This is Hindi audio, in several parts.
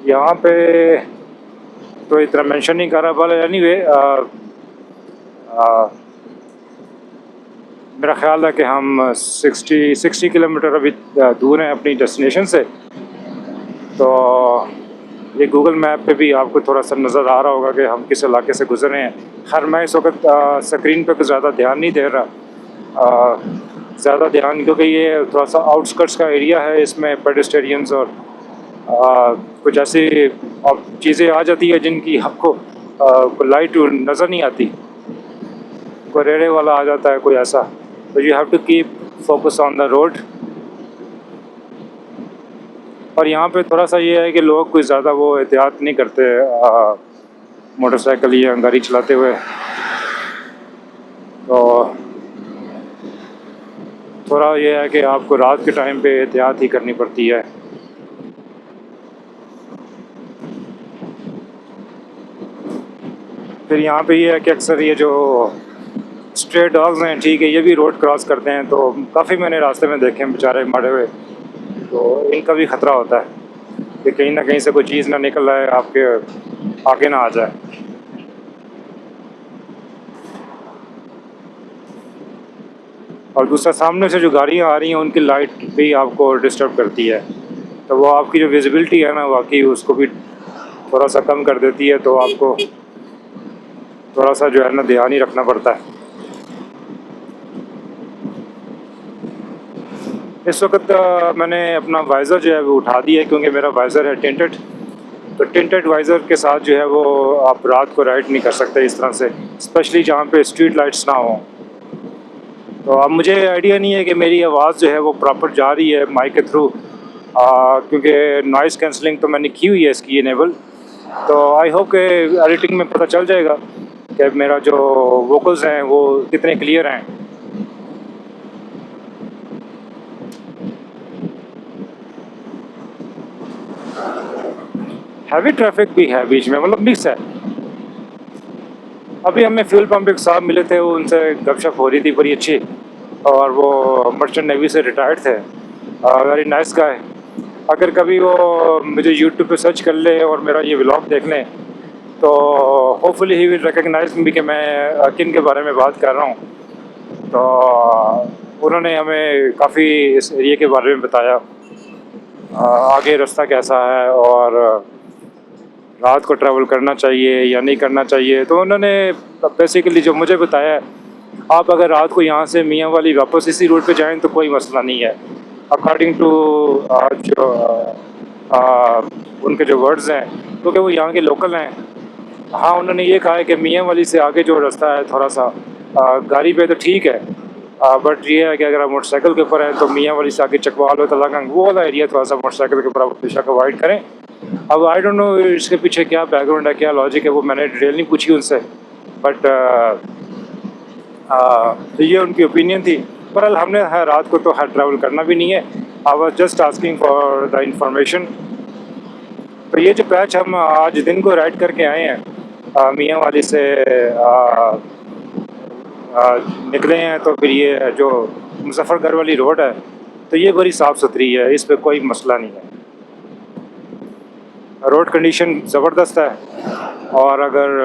यहाँ पे तो इतना मेंशन नहीं कर रहा, वाला एनीवे मेरा ख्याल है कि हम 60 किलोमीटर अभी दूर हैं अपनी डेस्टिनेशन से। तो ये गूगल मैप पे भी आपको थोड़ा सा नज़र आ रहा होगा कि हम किस इलाके से गुजर रहे हैं। खैर मैं इस वक्त स्क्रीन पे कुछ ज़्यादा ध्यान नहीं दे रहा, ज़्यादा ध्यान, क्योंकि ये थोड़ा सा आउटस्कर्ट्स का एरिया है, इसमें पेडेस्टेरियंस और कुछ ऐसी चीज़ें आ जाती है जिनकी आपको लाइट नज़र नहीं आती। कोई रेड़े वाला आ जाता है, कोई ऐसा, तो you have to keep focus on the road. और यहाँ पे थोड़ा सा ये है कि लोग कोई ज़्यादा वो एहतियात नहीं करते मोटरसाइकिल या गाड़ी चलाते हुए, तो थोड़ा ये है कि आपको रात के टाइम पे एहतियात ही करनी पड़ती है। फिर यहाँ पे ये है कि अक्सर ये जो स्ट्रे डॉग्स हैं, ठीक है, ये भी रोड क्रॉस करते हैं, तो काफ़ी मैंने रास्ते में देखे हैं बेचारे मरे हुए, तो इनका भी ख़तरा होता है कि कहीं ना कहीं से कोई चीज़ ना निकल आए, आपके आगे ना आ जाए। और दूसरा, सामने से जो गाड़ियाँ आ रही हैं उनकी लाइट भी आपको डिस्टर्ब करती है, तो वो आपकी जो विजिबिलिटी है ना, वाकई उसको भी थोड़ा सा कम कर देती है, तो आपको थोड़ा सा जो है ना ध्यान ही रखना पड़ता है। इस वक्त मैंने अपना वाइज़र जो है वो उठा दिया है, क्योंकि मेरा वाइज़र है टिंटेड, तो टिंटेड वाइज़र के साथ जो है वो आप रात को राइड नहीं कर सकते इस तरह से, स्पेशली जहाँ पे स्ट्रीट लाइट्स ना हो। तो अब मुझे आइडिया नहीं है कि मेरी आवाज़ जो है वो प्रॉपर जा रही है माइक के थ्रू, क्योंकि नॉइज़ कैंसलिंग तो मैंने की हुई है इसकी इनेबल, तो आई होप कि एडिटिंग में पता चल जाएगा कि मेरा जो वोकल्स हैं वो कितने क्लियर हैं। हैवी ट्रैफिक भी है बीच में, मतलब मिक्स है। अभी हमें फ्यूल पंप एक साहब मिले थे, वो उनसे गपशप हो रही थी बड़ी अच्छी, और वो मर्चेंट नेवी से रिटायर्ड थे, वेरी नाइस गाय। अगर कभी वो मुझे यूट्यूब पे सर्च कर ले और मेरा ये व्लॉग देख लें, तो hopefully he will recognise me कि मैं किन के बारे में बात कर रहा हूँ। तो उन्होंने हमें काफ़ी इस एरिया के बारे में बताया, आगे रास्ता कैसा है, और रात को ट्रैवल करना चाहिए या नहीं करना चाहिए। तो उन्होंने बेसिकली जो मुझे बताया है, आप अगर रात को यहाँ से मियाँ वाली वापस इसी रूट पे जाएं तो कोई मसला नहीं है, अकॉर्डिंग टू जो उनके जो वर्ड्स हैं, क्योंकि वो यहाँ के लोकल हैं। हाँ, उन्होंने ये कहा है कि मियाँ वाली से आगे जो रास्ता है थोड़ा सा गाड़ी पे तो ठीक है, बट ये है कि अगर आप मोटरसाइकिल के ऊपर हैं तो मियाँ वाली से आगे चकवाल हो, तलागंग, वो वाला एरिया थोड़ा सा मोटरसाइकिल के ऊपर आप बेशक अवॉइड करें। अब आई डोंट नो इसके पीछे क्या बैकग्राउंड है, क्या लॉजिक है, वो मैंने डिटेल नहीं पूछी उनसे, बट तो ये उनकी ओपिनियन थी। पर हमने हर रात को तो हर ट्रैवल करना भी नहीं है, I was just asking for the information. तो ये जो पैच हम आज दिन को राइड करके आए हैं मियाँ वाली से निकले हैं, तो फिर ये जो मुजफ्फरगढ़ वाली रोड है, तो ये बड़ी साफ़ सुथरी है, इस पर कोई मसला नहीं है, रोड कंडीशन ज़बरदस्त है। और अगर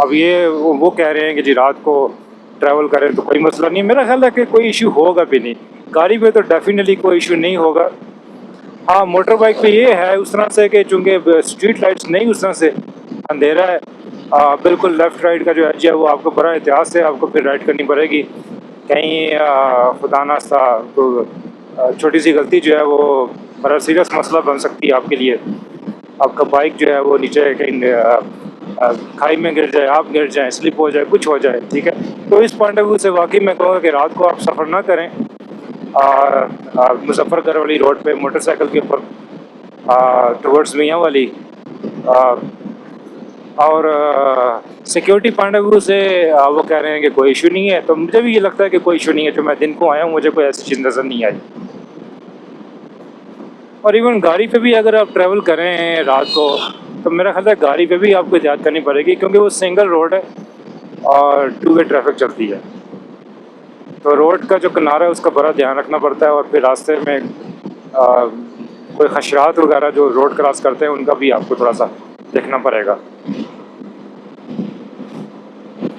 अब ये वो कह रहे हैं कि जी रात को ट्रैवल करें तो कोई मसला नहीं, मेरा ख्याल है कि कोई इशू होगा भी नहीं, गाड़ी पे तो डेफिनेटली कोई इशू नहीं होगा। हाँ, मोटर बाइक पे ये है उस तरह से कि चूँकि स्ट्रीट लाइट्स नहीं, उस तरह से अंधेरा है, बिल्कुल लेफ़्ट राइट का जो एज है वो आपको बड़ा एहतियात से आपको फिर राइड करनी पड़ेगी, कहीं खुदा नास्ता तो छोटी सी गलती जो है वो बड़ा सीरियस मसला बन सकती है आपके लिए। आपका बाइक जो है वो नीचे कहीं खाई में गिर जाए, आप गिर जाएं, स्लिप हो जाए, कुछ हो जाए, ठीक है। तो इस पॉइंट ऑफ व्यू से वाकई मैं कहूँगा कि रात को आप सफ़र ना करें मुजफ्फरगढ़ वाली रोड पे मोटरसाइकिल के ऊपर टुवर्ड्स मियाँ वाली। आ, और सिक्योरिटी पॉइंट ऑफ व्यू से वो कह रहे हैं कि कोई इशू नहीं है, तो मुझे भी ये लगता है कि कोई इशू नहीं है। जो मैं दिन को आया हूँ मुझे कोई ऐसी चीज़ नज़र नहीं आई। और इवन गाड़ी पे भी अगर आप ट्रैवल करें रात को, तो मेरा ख्याल है गाड़ी पे भी आपको एहतियात करनी पड़ेगी, क्योंकि वो सिंगल रोड है और टू वे ट्रैफिक चलती है, तो रोड का जो किनारा है उसका बड़ा ध्यान रखना पड़ता है। और फिर रास्ते में कोई खशरात वगैरह जो रोड क्रॉस करते हैं उनका भी आपको थोड़ा सा देखना पड़ेगा।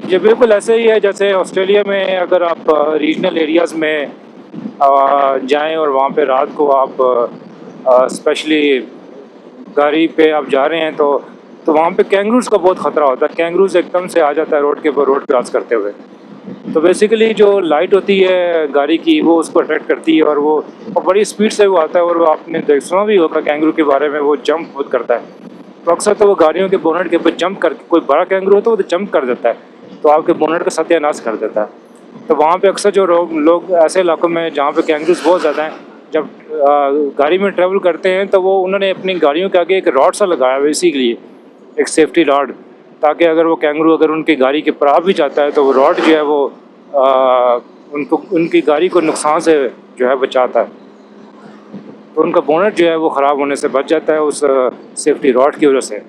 ये बिल्कुल ऐसे ही है जैसे ऑस्ट्रेलिया में अगर आप रीजनल एरियाज़ में जाएं और वहाँ पे रात को आप स्पेशली गाड़ी पे आप जा रहे हैं तो वहाँ पे कैंगरूज का बहुत ख़तरा होता है। कैंगरूज एकदम से आ जाता है रोड के ऊपर रोड क्रॉस करते हुए। तो बेसिकली जो लाइट होती है गाड़ी की वो उसको अट्रैक्ट करती है और वो बड़ी स्पीड से वो आता है। और वो आपने सुना भी होगा कैंगरू के बारे में, वो जंप बहुत करता है। तो अक्सर तो वो गाड़ियों के बोनट के ऊपर जंप कर, कोई बड़ा कैंगरू होता है वो तो जंप कर देता है, तो आपके बोनट का सत्यानाश कर देता है। तो वहाँ पे अक्सर जो लोग ऐसे इलाकों में जहाँ पे कैंगरूज बहुत ज़्यादा हैं, जब गाड़ी में ट्रैवल करते हैं तो वो उन्होंने अपनी गाड़ियों के आगे एक रॉड सा लगाया हुआ है इसी के लिए, एक सेफ्टी रॉड, ताकि अगर वो कैंगरू अगर उनकी गाड़ी के ऊपर आ भी जाता है तो वो रॉड जो है वो उनको उनकी गाड़ी को नुकसान से जो है बचाता है। तो उनका बोनट जो है वो ख़राब होने से बच जाता है उस सेफ्टी रॉड की वजह से।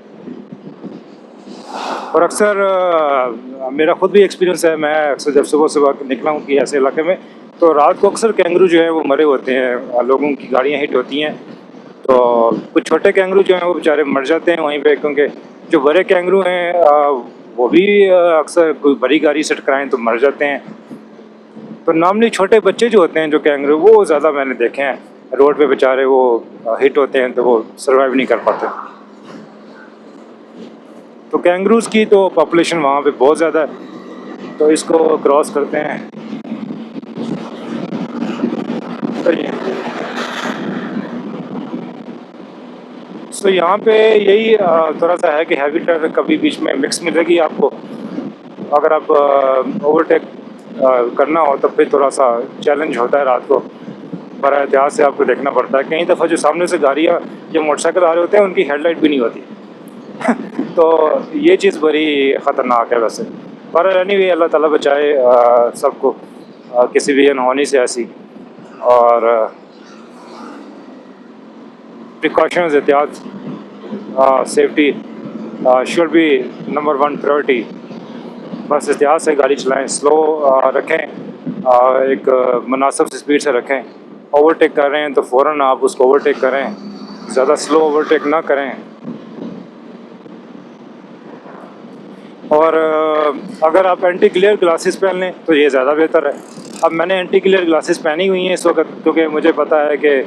और अक्सर मेरा ख़ुद भी एक्सपीरियंस है, मैं अक्सर जब सुबह सुबह निकला हूँ कि ऐसे इलाके में, तो रात को अक्सर कैंगरू जो है वो मरे होते हैं, लोगों की गाड़ियाँ हिट होती हैं। तो कुछ छोटे कैंगरू जो हैं वो बेचारे मर जाते हैं वहीं पे, क्योंकि जो बड़े कैंगरू हैं वो भी अक्सर कोई बड़ी गाड़ी से टकराएं तो मर जाते हैं। तो नॉर्मली छोटे बच्चे जो होते हैं जो कैंगरू, वो ज़्यादा मैंने देखे हैं रोड पे बेचारे वो हिट होते हैं तो वो सर्वाइव नहीं कर पाते। तो कैंगरूज़ की तो पॉपुलेशन वहाँ पे बहुत ज़्यादा है, तो इसको क्रॉस करते हैं। तो यहाँ पे यही थोड़ा सा है कि हैवी ट्रैफिक कभी बीच में मिक्स मिलेगी आपको। अगर आप ओवरटेक करना हो तो फिर थोड़ा सा चैलेंज होता है रात को, पर एहतियात से आपको देखना पड़ता है। कई दफ़ा जो सामने से गाड़ियाँ जो मोटरसाइकिल आ रहे होते हैं उनकी हेडलाइट भी नहीं होती तो ये चीज़ बड़ी ख़तरनाक है वैसे। पर एनीवे अल्लाह ताला बचाए सबको किसी भी अनहोनी से ऐसी। और प्रिकॉशंस, एहतियात, safety should be number 1 priority. बस एहतियात से गाड़ी चलाएं, स्लो रखें, एक मुनासिब सी स्पीड से रखें। ओवरटेक कर रहे हैं तो फ़ौरन आप उसको ओवरटेक करें, ज़्यादा स्लो ओवरटेक ना करें। और अगर आप एंटी ग्लेयर ग्लासेस पहन लें तो ये ज़्यादा बेहतर है। अब मैंने एंटी ग्लेयर ग्लासेस पहनी हुई हैं इस वक्त, क्योंकि मुझे पता है कि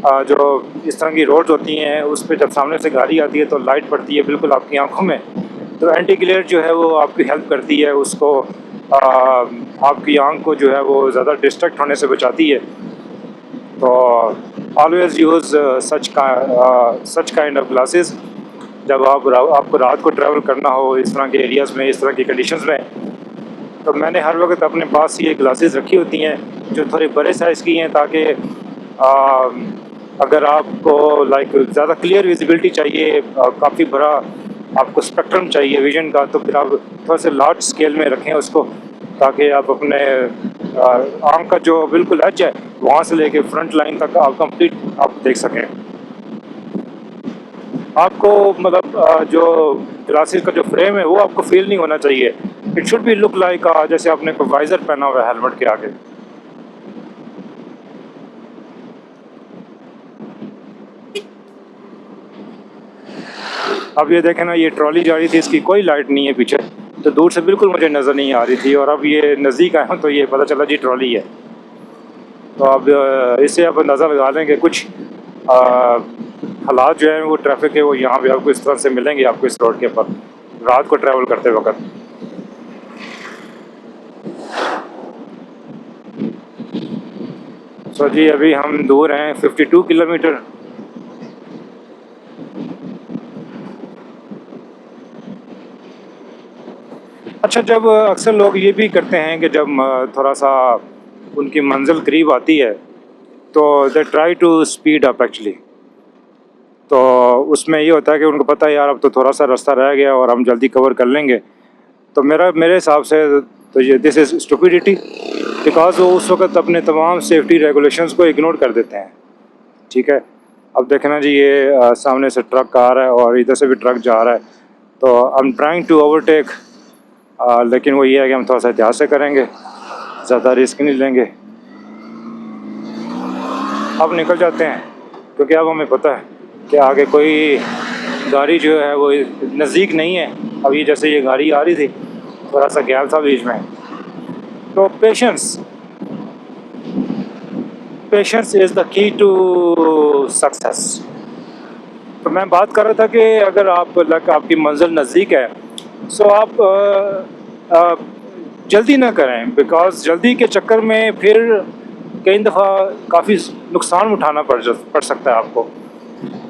जो इस तरह की रोड्स होती हैं उस पर जब सामने से गाड़ी आती है तो लाइट पड़ती है बिल्कुल आपकी आंखों में। तो एंटी ग्लेयर जो है वो आपकी हेल्प करती है, उसको आपकी आंख को जो है वो ज़्यादा डिस्ट्रैक्ट होने से बचाती है। तो always use such kind of glasses जब आपको रात को ट्रैवल करना हो इस तरह के एरियाज़ में, इस तरह की कंडीशंस में। तो मैंने हर वक्त अपने पास ये ग्लासेस रखी होती हैं जो थोड़े बड़े साइज़ की हैं, ताकि अगर आपको ज़्यादा क्लियर विजिबिलिटी चाहिए, काफ़ी बड़ा आपको स्पेक्ट्रम चाहिए विजन का, तो फिर आप थोड़ा सा लार्ज स्केल में रखें उसको, ताकि आप अपने आँख का जो बिल्कुल एज है वहाँ से लेके फ्रंट लाइन तक आप कंप्लीट आप देख सकें। आपको मतलब जो ग्लासेस का जो फ्रेम है वो आपको फील नहीं होना चाहिए। It should be look like जैसे आपने कोई वाइज़र पहना हुआ है हेलमेट के आगे। अब ये देखें ना, ये ट्रॉली जा रही थी, इसकी कोई लाइट नहीं है पीछे, तो दूर से बिल्कुल मुझे नज़र नहीं आ रही थी, और अब ये नज़दीक आया तो ये पता चला जी ट्रॉली है। तो अब इससे आप अंदाज़ा लगा लें कि कुछ हालात जो है वो ट्रैफिक है वो यहाँ पे आपको इस तरह से मिलेंगे आपको इस रोड के ऊपर रात को ट्रैवल करते वक्त। सो जी अभी हम दूर हैं 52 किलोमीटर। अच्छा, जब अक्सर लोग ये भी करते हैं कि जब थोड़ा सा उनकी मंजिल करीब आती है तो they try to speed up actually. तो उसमें ये होता है कि उनको पता है यार अब तो थोड़ा सा रास्ता रह गया और हम जल्दी कवर कर लेंगे। तो मेरे हिसाब से तो ये दिस इज़ स्टुपिडिटी, बिकॉज वो उस वक्त अपने तमाम सेफ्टी रेगुलेशंस को इग्नोर कर देते हैं। ठीक है, अब देखना जी ये सामने से ट्रक आ रहा है और इधर से भी ट्रक जा रहा है, तो I am trying to overtake, लेकिन वो ये है कि हम थोड़ा सा एहतियात से करेंगे, ज़्यादा रिस्क नहीं लेंगे। अब निकल जाते हैं क्योंकि अब हमें पता है कि आगे कोई गाड़ी जो है वो नज़दीक नहीं है। अब ये जैसे ये गाड़ी आ रही थी, थोड़ा सा गैप था बीच में। तो patience patience is the key to success. तो मैं बात कर रहा था कि अगर आपकी मंजिल नज़दीक है, सो आप जल्दी ना करें, बिकॉज़ जल्दी के चक्कर में फिर कई दफ़ा काफ़ी नुकसान उठाना पड़ सकता है आपको।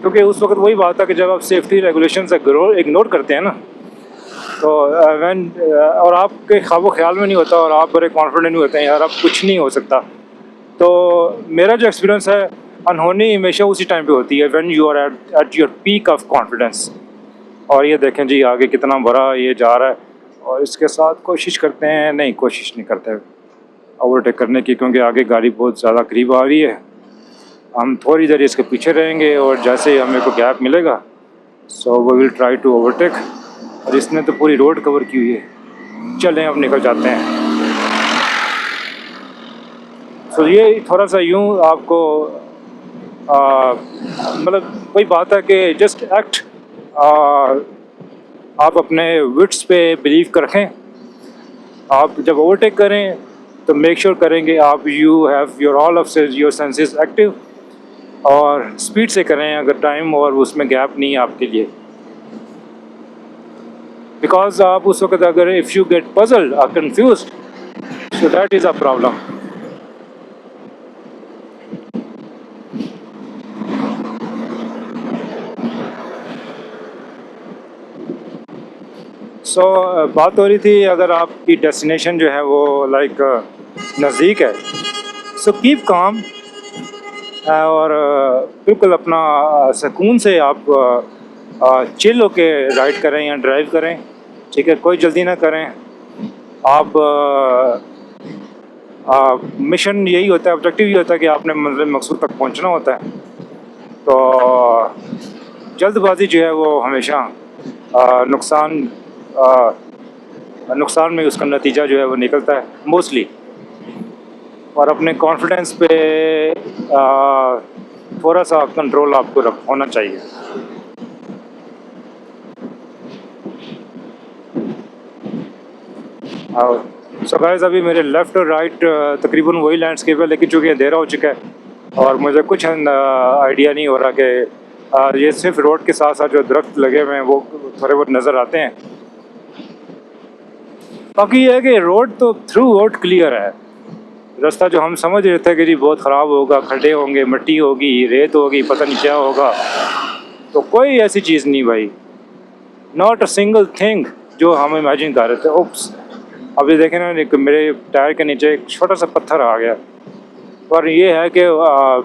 क्योंकि उस वक्त वही बात है कि जब आप सेफ्टी रेगुलेशंस इग्नोर करते हैं ना, तो और आपके ख्वाबो ख्याल में नहीं होता और आप बड़े कॉन्फिडेंट नहीं होते हैं, यार अब कुछ नहीं हो सकता। तो मेरा जो एक्सपीरियंस है, अनहोनी हमेशा उसी टाइम पे होती है, when you are at your peak of confidence. और ये देखें जी आगे कितना बड़ा ये जा रहा है, और इसके साथ कोशिश करते हैं, नहीं कोशिश नहीं करते ओवरटेक करने की, क्योंकि आगे गाड़ी बहुत ज़्यादा करीब आ रही है। हम थोड़ी देर इसके पीछे रहेंगे और जैसे ही हमें को गैप मिलेगा, so we will try to overtake. और इसने तो पूरी रोड कवर की हुई है। चलें अब निकल जाते हैं। तो ये थोड़ा सा यूँ आपको मतलब वही बात है कि जस्ट एक्ट, आप अपने विट्स पे बिलीव कर रखें। आप जब ओवरटेक करें तो मेक श्योर करेंगे आप you have your all of your senses active, और स्पीड से करें अगर टाइम और उसमें गैप नहीं है आपके लिए। बिकॉज आप उस वक्त अगर इफ़ यू गेट पजल्ड और confused, so that is a problem. So बात हो रही थी अगर आपकी डेस्टिनेशन जो है वो लाइक नज़दीक है, सो कीप काम, और बिल्कुल अपना सुकून से आप चिल होके राइड करें या ड्राइव करें, ठीक है, कोई जल्दी ना करें। आप मिशन यही होता है, ऑब्जेक्टिव ये होता है कि आपने मंजिल मकसूद तक पहुंचना होता है। तो जल्दबाजी जो है वो हमेशा नुकसान में उसका नतीजा जो है वो निकलता है मोस्टली। और अपने कॉन्फिडेंस पे थोड़ा सा कंट्रोल आपको होना चाहिए। सो गाइस, अभी मेरे लेफ़्ट और राइट तकरीबन वही लैंडस्केप है, लेकिन चूँकि अंधेरा हो चुका है और मुझे कुछ आइडिया नहीं हो रहा कि ये सिर्फ रोड के साथ साथ जो दरख्त लगे हुए हैं वो थोड़े बहुत नज़र आते हैं। बाकी ये है कि रोड तो थ्रू आउट क्लियर है। रास्ता जो हम समझ रहे थे कि जी बहुत ख़राब होगा, खड्डे होंगे, मिट्टी होगी, रेत होगी, पता नहीं क्या होगा, तो कोई ऐसी चीज़ नहीं भाई, नॉट अ सिंगल थिंग जो हम इमेजिन कर रहे थे। ओप्स, अभी देखें ना, मेरे टायर के नीचे एक छोटा सा पत्थर आ गया। और ये है कि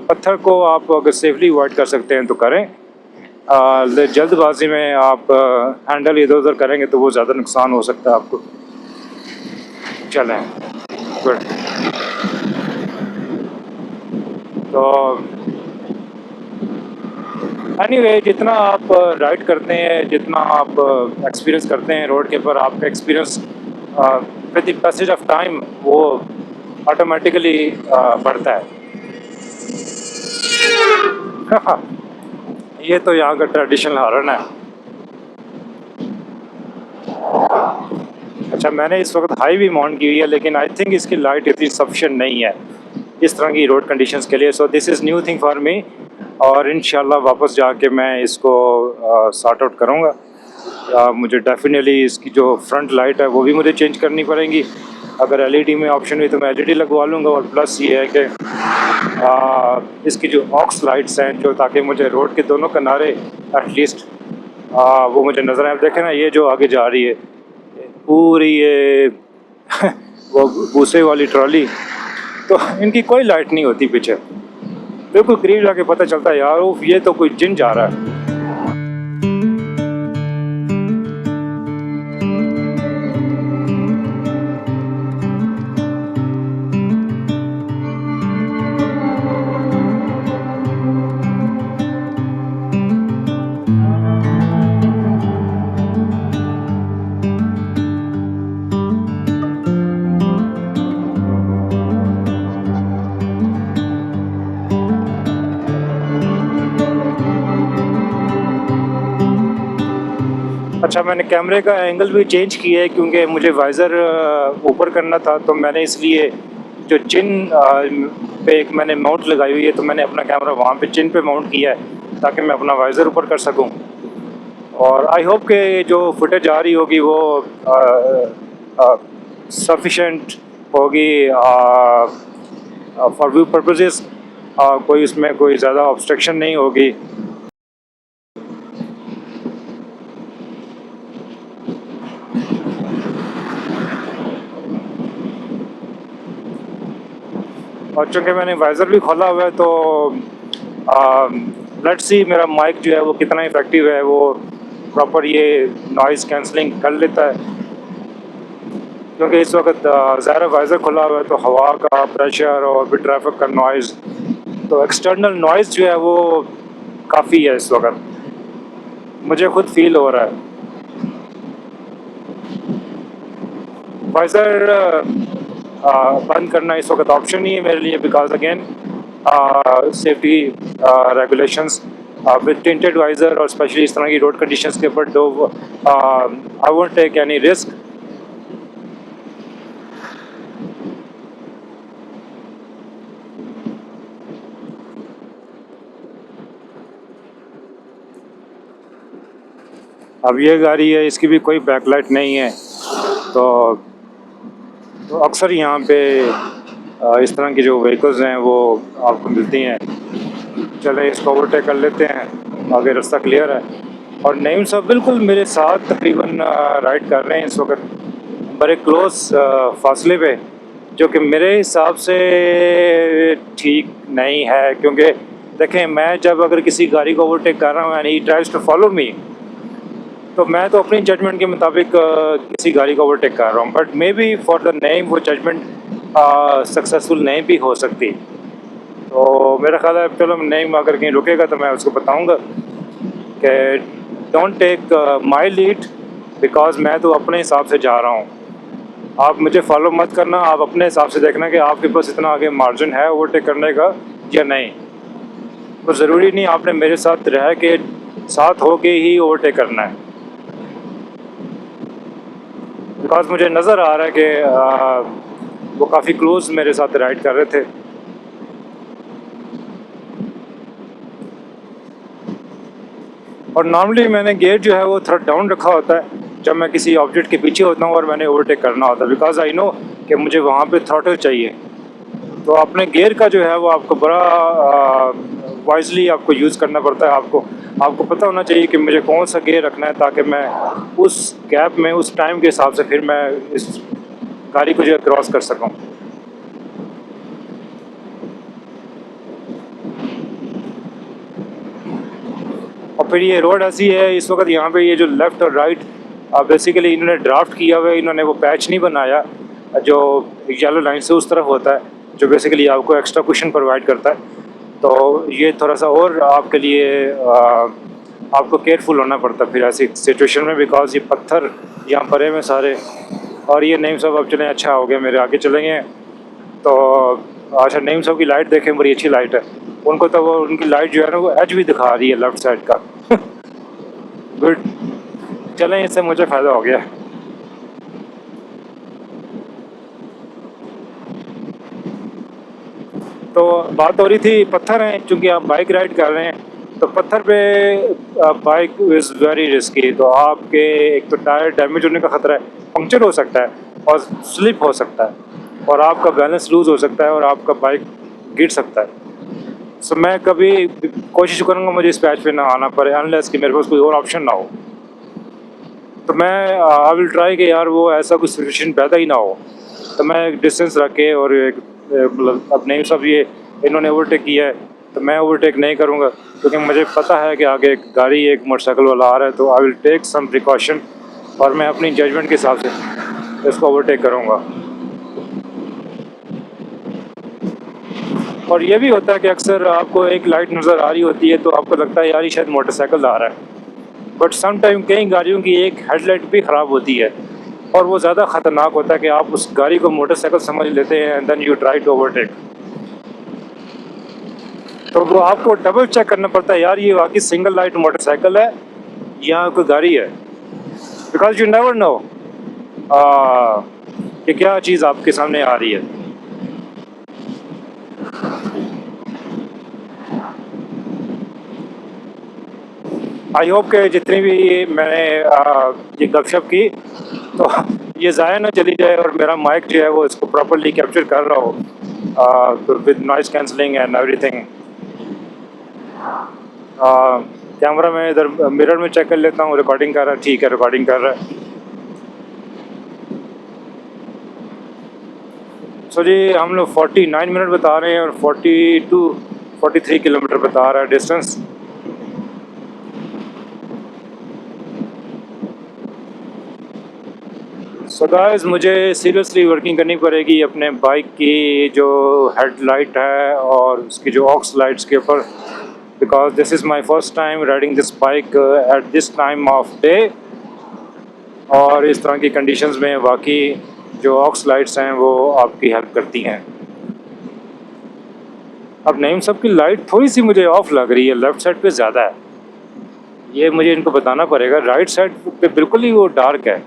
पत्थर को आप अगर सेफली अवॉइड कर सकते हैं तो करें। जल्दबाजी में आप हैंडल इधर उधर करेंगे तो वो ज़्यादा नुकसान हो सकता है आपको। चलें, गुड। तो एनीवे, जितना आप राइड करते हैं, जितना आप एक्सपीरियंस करते हैं रोड के ऊपर, आपका experience with the passage of time वो ऑटोमेटिकली बढ़ता है। ये तो यहाँ का ट्रेडिशनल हॉर्न है। अच्छा, मैंने इस वक्त हाई भी माउंट की हुई है, लेकिन आई थिंक इसकी लाइट इतनी सफिशिएंट नहीं है इस तरह की रोड कंडीशंस के लिए। So this is new thing for me, और इंशाल्लाह वापस जाके मैं इसको सॉर्ट आउट करूँगा। मुझे डेफिनेटली इसकी जो फ्रंट लाइट है वो भी मुझे चेंज करनी पड़ेगी। अगर एलईडी में ऑप्शन हुई तो मैं एलईडी लगवा लूँगा। और प्लस ये है कि इसकी जो ऑक्स लाइट्स हैं, जो ताकि मुझे रोड के दोनों किनारे एटलीस्ट वो मुझे नज़र आए। देखें ना, ये जो आगे जा रही है पूरी ये वो भूसे वाली ट्रॉली, तो इनकी कोई लाइट नहीं होती पीछे। बिल्कुल करीब जाके पता चलता है यार ये तो कोई जिन जा रहा है। अच्छा, मैंने कैमरे का एंगल भी चेंज किया है क्योंकि मुझे वाइज़र ऊपर करना था, तो मैंने इसलिए जो चिन पे एक मैंने माउंट लगाई हुई है, तो मैंने अपना कैमरा वहाँ पे चिन पे माउंट किया है ताकि मैं अपना वाइज़र ऊपर कर सकूँ। और आई होप कि जो फुटेज आ रही होगी वो सफिशेंट होगी फॉर व्यू पर्पजेज़, कोई इसमें कोई ज़्यादा ऑब्स्ट्रक्शन नहीं होगी। और चूँकि मैंने वाइज़र भी खोला हुआ है तो लेट्स सी मेरा माइक जो है वो कितना इफ़ेक्टिव है, वो प्रॉपर ये नॉइज़ कैंसलिंग कर लेता है। क्योंकि इस वक्त ज़्यादा वाइज़र खुला हुआ है तो हवा का प्रेशर और भी ट्रैफिक का नॉइज़, तो एक्सटर्नल नॉइज़ जो है वो काफ़ी है इस वक्त, मुझे खुद फील हो रहा है। वाइज़र बंद करना इस वक्त ऑप्शन नहीं है मेरे लिए, because again safety regulations with tinted visor और स्पेशली इस तरह की रोड कंडीशंस के ऊपर तो I won't take any risk. अब ये गाड़ी है, इसकी भी कोई बैकलाइट नहीं है, तो अक्सर यहाँ पे इस तरह की जो व्हीकल्स हैं वो आपको मिलती हैं। चले इसको ओवरटेक कर लेते हैं, आगे रास्ता क्लियर है। और नईम साहब बिल्कुल मेरे साथ तकरीबन राइड कर रहे हैं इस वक्त, बड़े क्लोज फासले पे, जो कि मेरे हिसाब से ठीक नहीं है। क्योंकि देखें, मैं जब अगर किसी गाड़ी को ओवरटेक कर रहा हूँ and he tries to follow me, तो मैं तो अपनी जजमेंट के मुताबिक किसी गाड़ी को ओवरटेक कर रहा हूँ, but may be for the name वो जजमेंट सक्सेसफुल नहीं भी हो सकती। तो मेरा ख्याल है चलो नेम अगर कहीं रुकेगा तो मैं उसको बताऊँगा कि don't take my lead, because मैं तो अपने हिसाब से जा रहा हूँ। आप मुझे फॉलो मत करना, आप अपने हिसाब से देखना कि आपके पास इतना आगे मार्जिन है ओवरटेक करने का या नहीं। तो ज़रूरी नहीं आपने मेरे साथ रह के साथ हो के ही ओवरटेक करना है, बिकॉज मुझे नज़र आ रहा है कि वो काफ़ी क्लोज मेरे साथ राइड कर रहे थे। और नॉर्मली मैंने गेयर जो है वो थोड़ा डाउन रखा होता है जब मैं किसी ऑब्जेक्ट के पीछे होता हूँ और मैंने ओवरटेक करना होता है, बिकॉज आई नो कि मुझे वहाँ पे थ्रॉटल चाहिए। तो अपने गेयर का जो है वो आपको बड़ा वाइजली आपको यूज़ करना पड़ता है। आपको पता होना चाहिए कि मुझे कौन सा गेयर रखना है ताकि मैं उस गैप में उस टाइम के हिसाब से फिर मैं इस गाड़ी को जो है क्रॉस कर सकूँ। और फिर ये रोड ऐसी है इस वक्त यहाँ पे, ये जो लेफ़्ट और राइट बेसिकली इन्होंने ड्राफ्ट किया हुआ है, इन्होंने वो पैच नहीं बनाया जो येलो लाइन से उस तरफ होता है, जो बेसिकली आपको एक्स्ट्रा कुशन प्रोवाइड करता है। तो ये थोड़ा सा और आपके लिए आपको केयरफुल होना पड़ता है फिर ऐसी सिचुएशन में, बिकॉज ये पत्थर यहाँ पड़े हुए सारे। और ये नईम साहब अब चलें, अच्छा हो गया मेरे आगे चलेंगे तो। अच्छा, नईम साहब की लाइट देखें, बड़ी अच्छी लाइट है उनको, तो वो उनकी लाइट जो है ना वो एज भी दिखा रही है लेफ़्ट साइड का। गुड, चलें, इससे मुझे फ़ायदा हो गया। तो बात हो रही थी पत्थर हैं, चूँकि आप बाइक राइड कर रहे हैं तो पत्थर पे बाइक इज़ वेरी रिस्की। तो आपके एक तो टायर डैमेज होने का ख़तरा है, पंक्चर हो सकता है और स्लिप हो सकता है और आपका बैलेंस लूज़ हो सकता है और आपका बाइक गिर सकता है। सो मैं कभी कोशिश करूँगा मुझे इस पैच पे ना आना पड़े अनलेस कि मेरे पास कोई और ऑप्शन ना हो। तो मैं आई विल ट्राई कि यार वो ऐसा कुछ सिचुएशन पैदा ही ना हो। तो मैं एक डिस्टेंस रख के और एक मतलब अब नहीं सब ये इन्होंने ओवरटेक किया है तो मैं ओवरटेक नहीं करूँगा, क्योंकि मुझे पता है कि आगे एक गाड़ी एक मोटरसाइकिल वाला आ रहा है। तो I will take some precaution और मैं अपनी जजमेंट के हिसाब से इसको ओवरटेक करूँगा। और ये भी होता है कि अक्सर आपको एक लाइट नज़र आ रही होती है तो आपको लगता है यार ये शायद मोटरसाइकिल आ रहा है, बट सम टाइम कई गाड़ियों की एक हेडलाइट भी ख़राब होती है और वो ज़्यादा ख़तरनाक होता है कि आप उस गाड़ी को मोटरसाइकिल समझ लेते हैं and then you try to overtake. तो वो आपको डबल चेक करना पड़ता है यार ये वाकई सिंगल लाइट मोटरसाइकिल है या कोई गाड़ी है। बिकॉज यू नेवर नो कि क्या चीज़ आपके सामने आ रही है। आई होप के जितनी भी मैंने ये गपशप की तो ये ज़ाया ना चली जाए और मेरा माइक जो है वो इसको प्रॉपरली कैप्चर कर रहा हो तो with noise cancelling and everything. Camera में इधर मिरर में चेक कर लेता हूँ, रिकॉर्डिंग कर रहा है, ठीक है रिकॉर्डिंग कर रहा है। सो जी हम लोग 49 मिनट बता रहे हैं और 43 किलोमीटर बता रहा है डिस्टेंस। सो गाइस मुझे सीरियसली वर्किंग करनी पड़ेगी अपने बाइक की जो हेडलाइट है और उसकी जो ऑक्स लाइट्स के ऊपर, because this is my first time riding this bike at this time of day. और इस तरह की कंडीशंस में बाकी जो ऑक्स लाइट्स हैं वो आपकी हेल्प करती हैं। अब नईम साहब की लाइट थोड़ी सी मुझे ऑफ लग रही है, लेफ़्ट साइड पे ज़्यादा है, ये मुझे इनको बताना पड़ेगा। राइट साइड पे बिल्कुल ही वो डार्क है,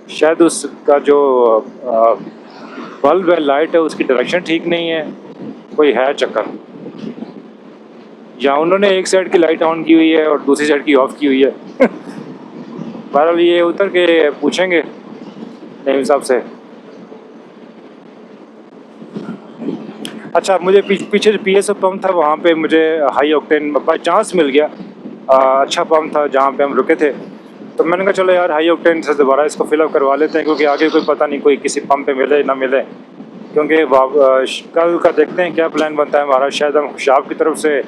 शायद उसका जो बल्ब है लाइट है उसकी डायरेक्शन ठीक नहीं है, कोई है चक्कर, या उन्होंने एक साइड की लाइट ऑन की हुई है और दूसरी साइड की ऑफ़ की हुई है। बहरहाल ये उतर के पूछेंगे नईम साहब से। अच्छा मुझे पीछे जो PSO पंप था वहाँ पे मुझे हाई ऑक्टेन बाई चांस मिल गया, अच्छा पंप था जहाँ पे हम रुके थे, तो मैंने कहा चलो यार हाई ऑक्टेन से दोबारा इसको फिलअप करवा लेते हैं, क्योंकि आगे कोई पता नहीं कोई किसी पंप पे मिले ना मिले। क्योंकि कल का देखते हैं क्या प्लान बनता है हमारा, शायद हम खुशाब की तरफ से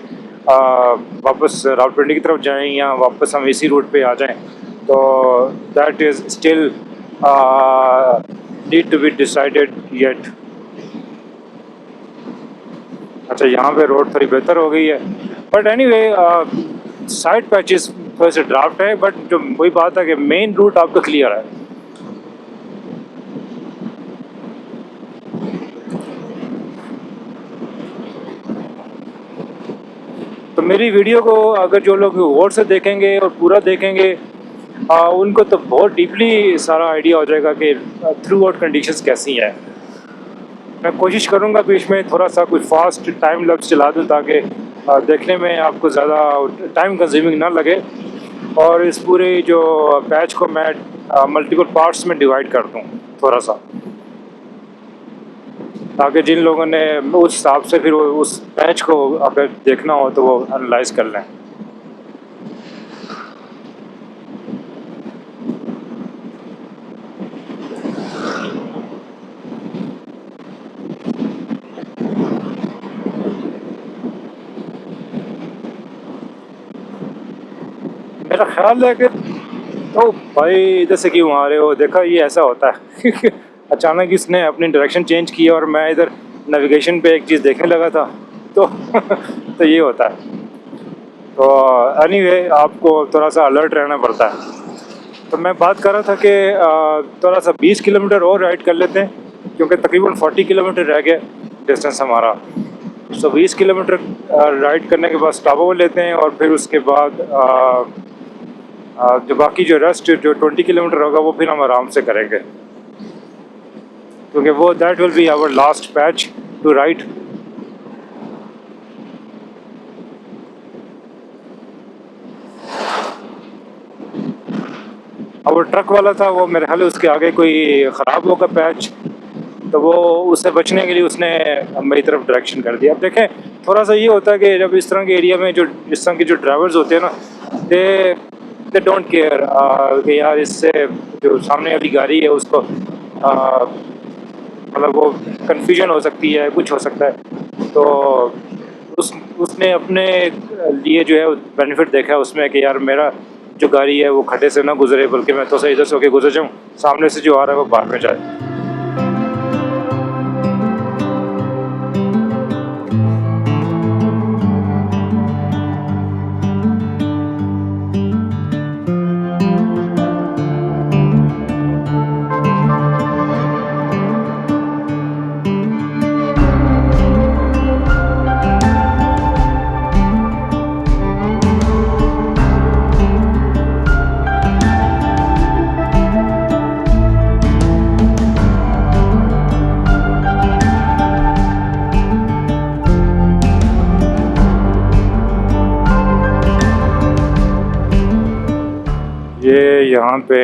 वापस रावलपिंडी की तरफ जाएं या वापस हम इसी रूट पे आ जाएं, तो that is still need to be decided yet. अच्छा यहाँ पे रोड थोड़ी बेहतर हो गई है, बट एनीवे साइड पैचेस थोड़े से ड्राफ्ट है, बट जो वही बात है कि मेन रूट आपका क्लियर है। तो मेरी वीडियो को अगर जो लोग गौर से देखेंगे और पूरा देखेंगे उनको तो बहुत डीपली सारा आइडिया हो जाएगा कि थ्रू आउट कंडीशंस कैसी हैं। मैं कोशिश करूँगा बीच में थोड़ा सा कुछ फास्ट टाइम लैप्स चला दूँ ताकि देखने में आपको ज़्यादा टाइम कंज्यूमिंग ना लगे, और इस पूरे जो पैच को मैं मल्टीपल पार्ट्स में डिवाइड कर दूँ थोड़ा सा, ताकि जिन लोगों ने उस हिसाब से फिर उस पैच को अगर देखना हो तो वो एनालाइज कर लें। मेरा ख्याल है कि तो भाई इधर से क्यों आ रहे हो, देखा ये ऐसा होता है। अचानक इसने अपनी डायरेक्शन चेंज की और मैं इधर नेविगेशन पे एक चीज़ देखने लगा था तो तो ये होता है। तो एनीवे आपको थोड़ा सा अलर्ट रहना पड़ता है। तो मैं बात कर रहा था कि थोड़ा सा 20 किलोमीटर और राइड कर लेते हैं, क्योंकि तकरीबन 40 किलोमीटर रह गया डिस्टेंस हमारा। तो 20 किलोमीटर राइड करने के बाद स्टॉप ओवर लेते हैं, और फिर उसके बाद जो बाकी जो रेस्ट जो 20 किलोमीटर होगा वो फिर हम आराम से करेंगे, क्योंकि वो that will be our last patch to ride. अब वो ट्रक वाला था वो मेरे ख्याल उसके आगे कोई ख़राब होगा पैच, तो वो उससे बचने के लिए उसने मेरी तरफ डायरेक्शन कर दिया। अब देखें थोड़ा सा ये होता है कि जब इस तरह के एरिया में जो इस तरह के जो ड्राइवर्स होते हैं ना, दे डोंट केयर कि यार इससे जो सामने वाली गाड़ी है उसको मतलब वो कन्फ्यूजन हो सकती है, कुछ हो सकता है। तो उसने अपने लिए जो है बेनिफिट देखा है उसमें कि यार मेरा जो गाड़ी है वो खड्डे से ना गुजरे, बल्कि मैं तो से इधर से होके गुजर जाऊँ, सामने से जो आ रहा है वो बाद में जाए। यहाँ पे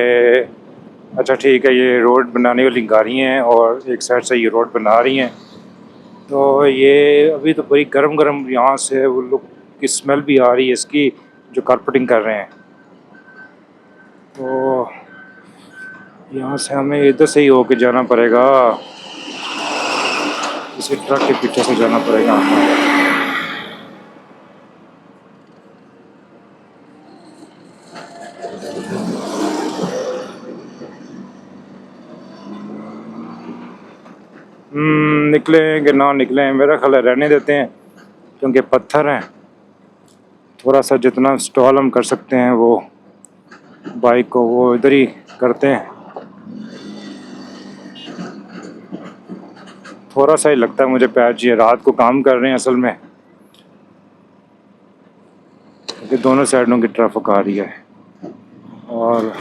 अच्छा ठीक है, ये रोड बनाने वाली गाड़ियाँ हैं और एक साइड से ये रोड बना रही हैं। तो ये अभी तो बड़ी गरम गरम यहाँ से वो लोग की स्मेल भी आ रही है इसकी, जो कारपेटिंग कर रहे हैं। तो यहाँ से हमें इधर से ही होके जाना पड़ेगा, इसी ट्रक के पीछे से जाना पड़ेगा हमें। निकलें कि ना निकलें, मेरा ख्याल है रहने देते हैं, क्योंकि पत्थर हैं। थोड़ा सा जितना स्टॉल हम कर सकते हैं वो बाइक को, वो इधर ही करते हैं। थोड़ा सा ही लगता है मुझे पैर जी, रात को काम कर रहे हैं असल में, क्योंकि दोनों साइडों की ट्रैफिक आ रही है। और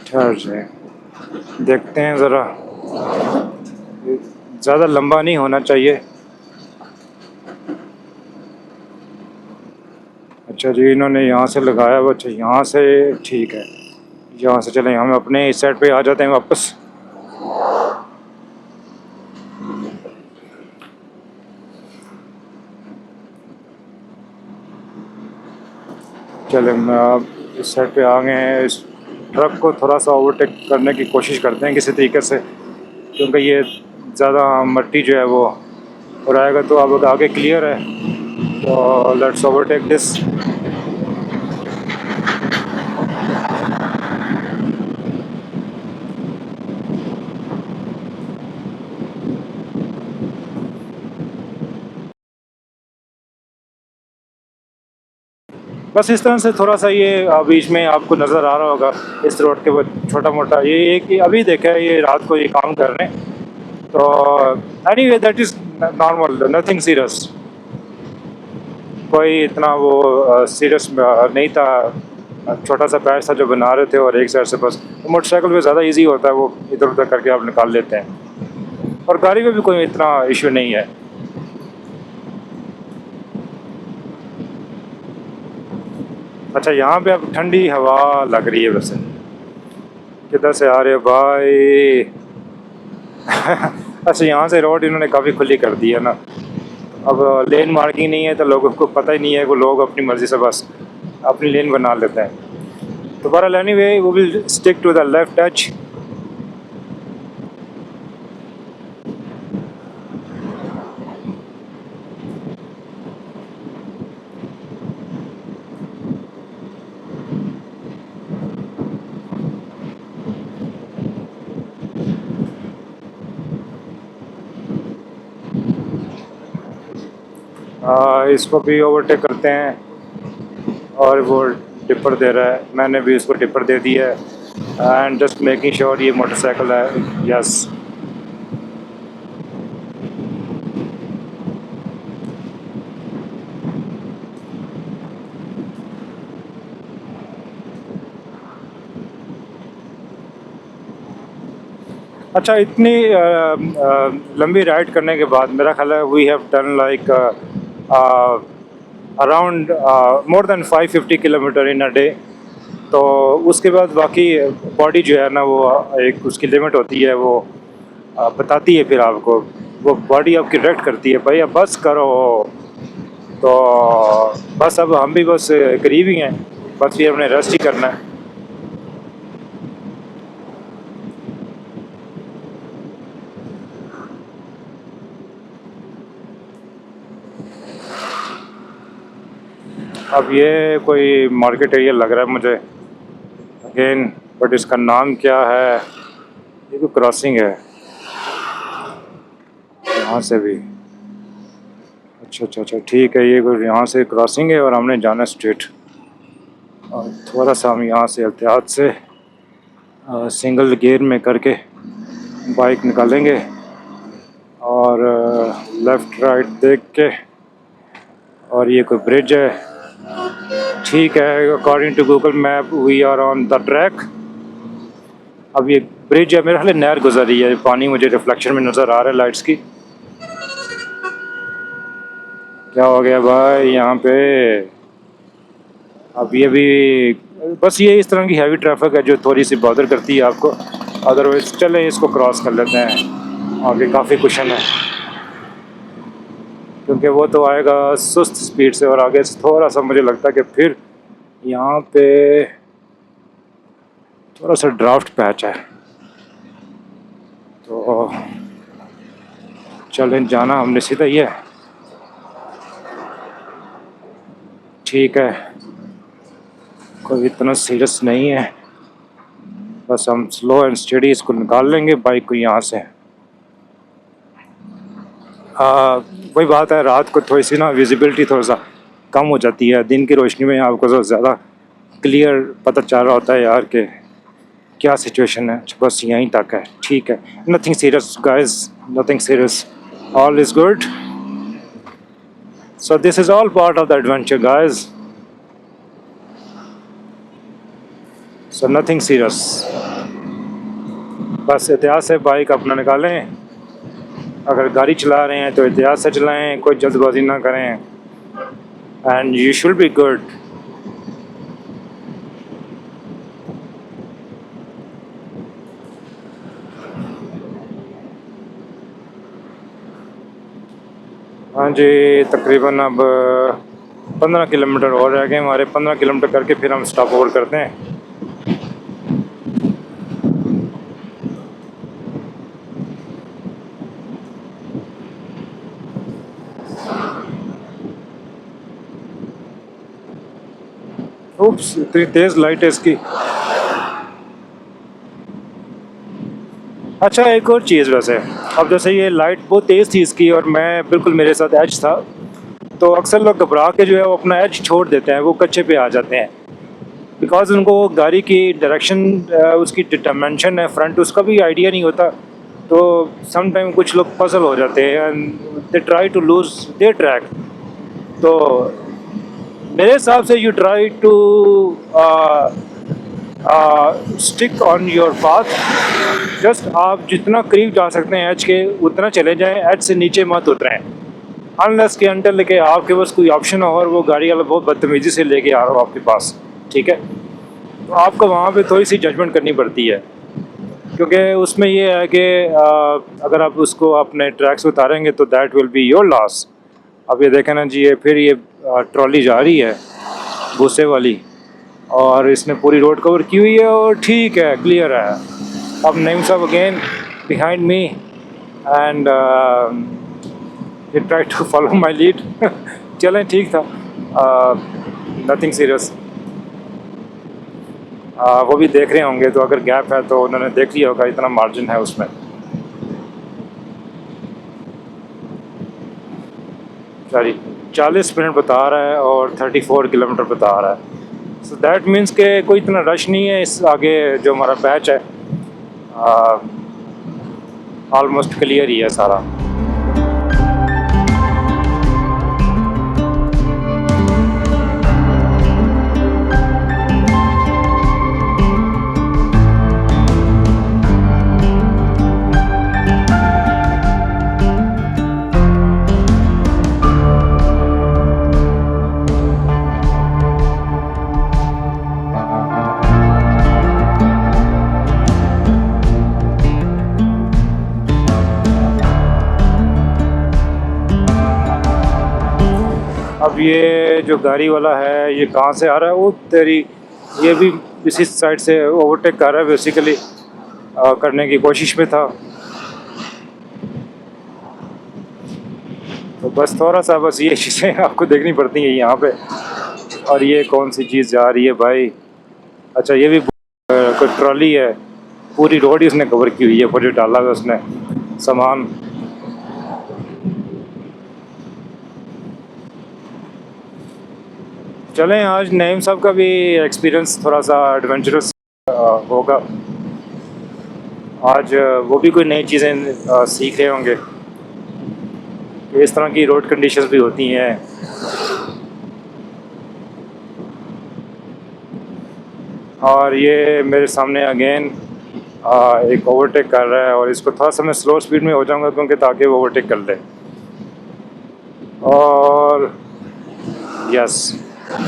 ठहर जाए, देखते हैं ज़रा, ज़्यादा लंबा नहीं होना चाहिए। अच्छा जी, इन्होंने यहाँ से लगाया हुआ, अच्छा यहाँ से ठीक है, यहाँ से चलें, हम अपने इस साइड पे आ जाते हैं वापस। चले, मैं अब इस साइड पे आ गए हैं। इस ट्रक को थोड़ा सा ओवरटेक करने की कोशिश करते हैं किसी तरीके से, क्योंकि ये ज़्यादा मट्टी जो है वो और आएगा। तो अब आगे क्लियर है, तो लेट्स ओवरटेक दिस। बस इस तरह से थोड़ा सा ये बीच में आपको नज़र आ रहा होगा इस रोड के वो छोटा मोटा, ये एक अभी देखा है, ये रात को ये काम कर रहे हैं। तो anyway that is normal, nothing serious, कोई इतना वो सीरियस नहीं था। छोटा सा पैच था जो बना रहे थे, और एक साइड से बस मोटरसाइकिल पे ज़्यादा इजी होता है, वो इधर उधर करके आप निकाल लेते हैं, और गाड़ी में भी कोई इतना इशू नहीं है। अच्छा, यहाँ पे अब ठंडी हवा लग रही है वैसे। किधर से आ रहे हो भाई? अच्छा, यहाँ से रोड इन्होंने काफ़ी खुली कर दी है ना, अब लेन मार्किंग नहीं है, तो लोगों को पता ही नहीं है, वो लोग अपनी मर्ज़ी से बस अपनी लेन बना लेते हैं। तो बहरहाल anyway we will stick to the left touch. इसको भी ओवरटेक करते हैं, और वो टिप्पर दे रहा है, मैंने भी इसको टिप्पर दे दिया है, एंड जस्ट मेकिंग श्योर ये मोटरसाइकिल है। यस, अच्छा, इतनी लंबी राइड करने के बाद मेरा ख्याल है we have done like around more than 550 kilometre in a day. तो उसके बाद बाकी बॉडी जो है ना, वो एक उसकी लिमिट होती है, वो बताती है फिर आपको, वो बॉडी आपकी डायरेक्ट करती है, भाई अब बस करो। तो बस अब हम भी बस करीब ही हैं, बस फिर हमने रेस्ट ही करना है। अब ये कोई मार्केट एरिया लग रहा है मुझे अगेन, बट इसका नाम क्या है? ये तो क्रॉसिंग है यहाँ से भी। अच्छा अच्छा अच्छा, ठीक है, ये कोई यहाँ से क्रॉसिंग है और हमने जाना स्ट्रेट, और थोड़ा सा हम यहाँ से एहतियात से सिंगल गियर में करके बाइक निकालेंगे और लेफ़्ट राइट देख के। और ये कोई ब्रिज है, ठीक है। According to Google map we are on the track. अब ये ब्रिज है, मेरे ख्याल नहर गुजर रही है, पानी मुझे रिफ्लेक्शन में नज़र आ रहा है लाइट्स की। क्या हो गया भाई यहाँ पे? अब ये भी बस ये इस तरह की हैवी ट्रैफिक है जो थोड़ी सी बॉदर करती है आपको। अदरवाइज चलें इसको क्रॉस कर लेते हैं, आगे काफ़ी कुशन है क्योंकि वो तो आएगा सुस्त स्पीड से और आगे से थोड़ा सा मुझे लगता है कि फिर यहाँ पे थोड़ा सा ड्राफ्ट पैच है। तो चलें, जाना हमने सीधा ही है, ठीक है, कोई इतना सीरियस नहीं है। बस हम स्लो एंड स्टडी इसको निकाल लेंगे बाइक को यहाँ से। वही बात है, रात को थोड़ी सी ना विजिबिलिटी थोड़ा सा कम हो जाती है, दिन की रोशनी में आपको तो ज़्यादा क्लियर पता चल रहा होता है यार कि क्या सिचुएशन है। बस यहीं तक है, ठीक है, nothing serious guys, nothing serious, all is good. So this is all part of the adventure guys, so nothing serious. बस एहतियात से बाइक अपना निकालें, अगर गाड़ी चला रहे हैं तो एहतियात से चलाएं, कोई जल्दबाजी ना करें, and you should be good. हाँ जी, तकरीबन अब 15 किलोमीटर और रह गए हमारे। 15 किलोमीटर करके फिर हम स्टॉप ओवर करते हैं। उप्स, इतनी तेज़ लाइट है इसकी। अच्छा, एक और चीज़ वैसे, अब जैसे ये लाइट बहुत तेज़ थी इसकी और मैं बिल्कुल, मेरे साथ एज था, तो अक्सर लोग घबरा के जो है वो अपना एज छोड़ देते हैं, वो कच्चे पे आ जाते हैं, बिकॉज उनको गाड़ी की डायरेक्शन, उसकी डिमेंशन है फ्रंट, उसका भी आइडिया नहीं होता। तो सम टाइम कुछ लोग पजल हो जाते हैं and they try to lose their track. तो मेरे हिसाब से you try to stick on your path. Just आप जितना करीब जा सकते हैं एज के उतना चले जाएं, एज से नीचे मत उतरें, अनलेस के अंटर लेके आपके पास कोई ऑप्शन हो और वो गाड़ी वाला बहुत बदतमीज़ी से लेके आ रहा हो आपके पास, ठीक है, तो आपको वहाँ पे थोड़ी सी जजमेंट करनी पड़ती है, क्योंकि उसमें ये है कि अगर आप उसको अपने ट्रैक से उतारेंगे तो that will be your loss. अब ये देखें ना जी, ये फिर ये ट्रॉली जा रही है भूसे वाली और इसने पूरी रोड कवर की हुई है और ठीक है, क्लियर है। अब नईम साहब again behind me and he tried to follow my lead। चलें, ठीक था, नथिंग सीरियस। वो भी देख रहे होंगे, तो अगर गैप है तो उन्होंने देख लिया होगा, इतना मार्जिन है उसमें। सॉरी, 40 मिनट बता रहा है और 34 किलोमीटर बता रहा है। सो दैट मीन्स के कोई इतना रश नहीं है इस आगे, जो हमारा बैच है ऑलमोस्ट क्लियर ही है सारा। अब ये जो गाड़ी वाला है ये कहाँ से आ रहा है? वो तेरी, ये भी इसी साइड से ओवरटेक कर रहा है बेसिकली, करने की कोशिश में था। तो बस थोड़ा सा, बस ये चीज़ें आपको देखनी पड़ती हैं यहाँ पे। और ये कौन सी चीज़ जा रही है भाई? अच्छा, ये भी कोई ट्रॉली है, पूरी रोड ही उसने कवर की हुई है, पूरी डाला हुआ उसने सामान। चलें, आज नईम साहब का भी एक्सपीरियंस थोड़ा सा एडवेंचरस होगा, आज वो भी कोई नई चीज़ें सीख रहे होंगे कि इस तरह की रोड कंडीशंस भी होती हैं। और ये मेरे सामने अगेन एक ओवरटेक कर रहा है और इसको थोड़ा सा मैं स्लो स्पीड में हो जाऊंगा क्योंकि ताकि वो ओवरटेक कर ले। और यस,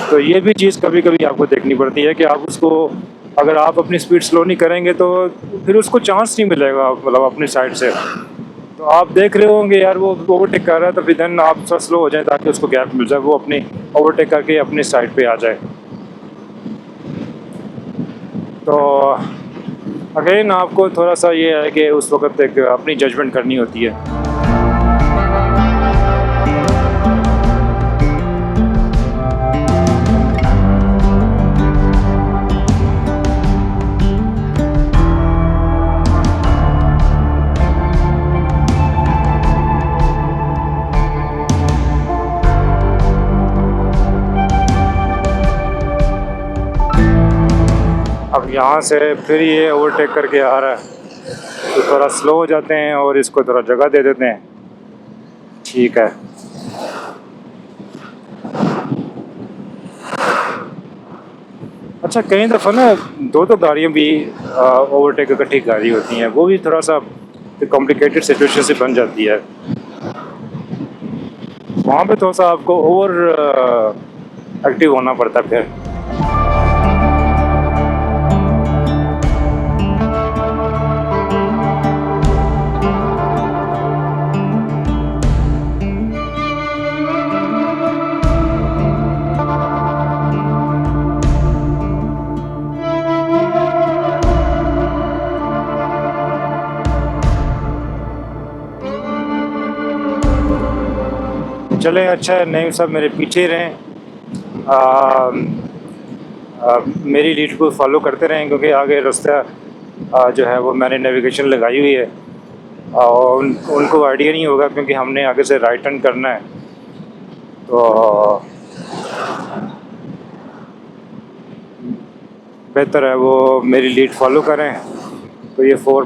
तो ये भी चीज़ कभी कभी आपको देखनी पड़ती है कि आप उसको, अगर आप अपनी स्पीड स्लो नहीं करेंगे तो फिर उसको चांस नहीं मिलेगा, मतलब अपनी साइड से। तो आप देख रहे होंगे यार वो ओवरटेक कर रहा है तो फिर देन आप थोड़ा स्लो हो जाए ताकि उसको गैप मिल जाए, वो अपनी ओवरटेक करके अपनी साइड पे आ जाए। तो अगेन आपको थोड़ा सा ये है कि उस वक्त एक अपनी जजमेंट करनी होती है। अब यहाँ से फिर ये ओवरटेक करके आ रहा है तो थोड़ा स्लो हो जाते हैं और इसको थोड़ा जगह दे देते हैं। ठीक है। अच्छा, कई दफ़ा ना दो गाड़ियाँ भी ओवरटेक इकट्ठी गाड़ी होती हैं, वो भी थोड़ा सा कॉम्प्लिकेटेड सिचुएशन से बन जाती है। वहाँ पे थोड़ा सा आपको ओवर एक्टिव होना पड़ता है फिर। चले, अच्छा है नहीं सब मेरे पीछे ही रहें, मेरी लीड को फॉलो करते रहें क्योंकि आगे रास्ता जो है वो मैंने नेविगेशन लगाई हुई है और उनको आइडिया नहीं होगा क्योंकि हमने आगे से राइट टर्न करना है। तो बेहतर है वो मेरी लीड फॉलो करें। तो ये 4